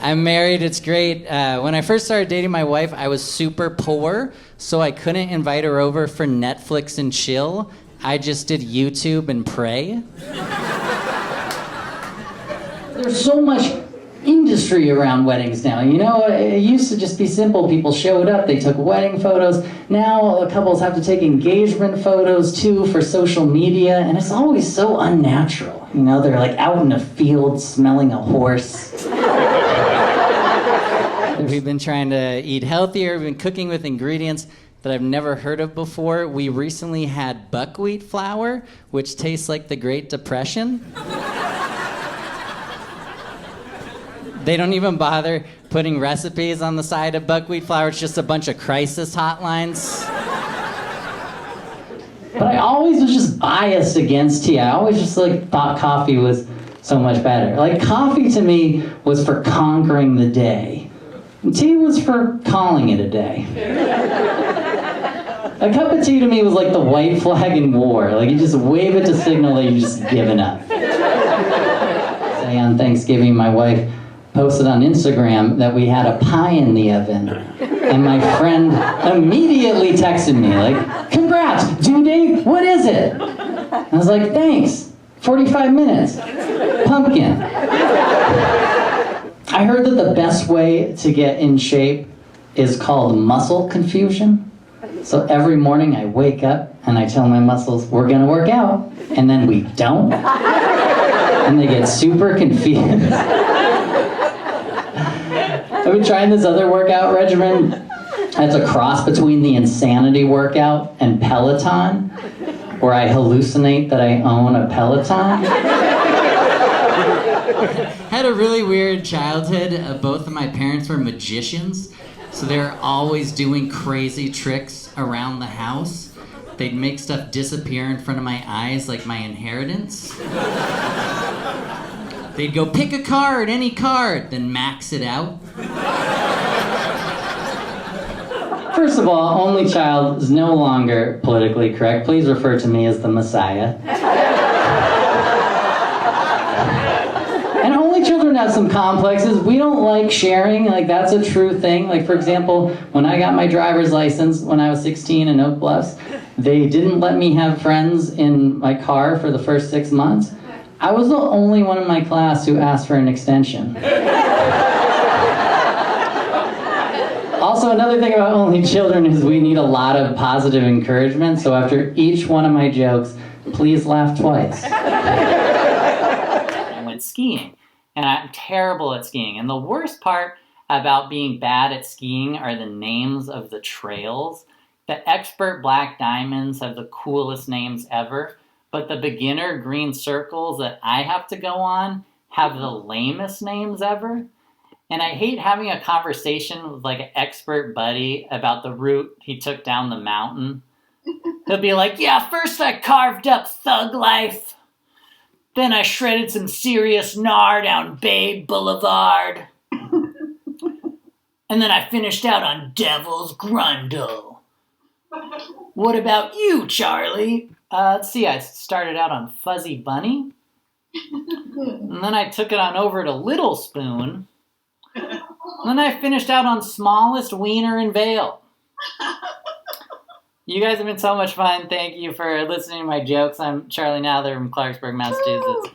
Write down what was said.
I'm married. It's great. When I first started dating my wife, I was super poor, so I couldn't invite her over for Netflix and chill. I just did YouTube and pray. There's so much industry around weddings now. You know, it used to just be simple. People showed up, they took wedding photos. Now the couples have to take engagement photos too for social media, and it's always so unnatural. You know, they're like out in a field smelling a horse. We've been trying to eat healthier. We've been cooking with ingredients that I've never heard of before. We recently had buckwheat flour, which tastes like the Great Depression. They don't even bother putting recipes on the side of buckwheat flour. It's just a bunch of crisis hotlines. But I always was just biased against tea. I always just thought coffee was so much better. Like, coffee to me was for conquering the day. And tea was for calling it a day. A cup of tea to me was like the white flag in war. Like, you just wave it to signal that you've just given up. Say on Thanksgiving, my wife posted on Instagram that we had a pie in the oven. And my friend immediately texted me, like, congrats, due date, what is it? I was like, thanks, 45 minutes, pumpkin. I heard that the best way to get in shape is called muscle confusion. So every morning I wake up and I tell my muscles, we're gonna work out, and then we don't. And they get super confused. I've been trying this other workout regimen. It's a cross between the Insanity workout and Peloton, where I hallucinate that I own a Peloton. Had a really weird childhood. Both of my parents were magicians, so they were always doing crazy tricks around the house. They'd make stuff disappear in front of my eyes, like my inheritance. They'd go, pick a card, any card, then max it out. First of all, only child is no longer politically correct. Please refer to me as the Messiah. And only children have some complexes. We don't like sharing, like that's a true thing. Like, for example, when I got my driver's license when I was 16 in Oak Bluffs, they didn't let me have friends in my car for the first 6 months. I was the only one in my class who asked for an extension. Also, another thing about only children is we need a lot of positive encouragement, so after each one of my jokes, please laugh twice. I went skiing, and I'm terrible at skiing. And the worst part about being bad at skiing are the names of the trails. The expert black diamonds have the coolest names ever. But the beginner green circles that I have to go on have the lamest names ever. And I hate having a conversation with like an expert buddy about the route he took down the mountain. He'll be like, yeah, first I carved up Thug Life. Then I shredded some serious gnar down Babe Boulevard. And then I finished out on Devil's Grundle. What about you, Charlie? Let's see, I started out on Fuzzy Bunny. And then I took it on over to Little Spoon. And then I finished out on Smallest Wiener in Vale. You guys have been so much fun. Thank you for listening to my jokes. I'm Charlie Nadler from Clarksburg, Massachusetts.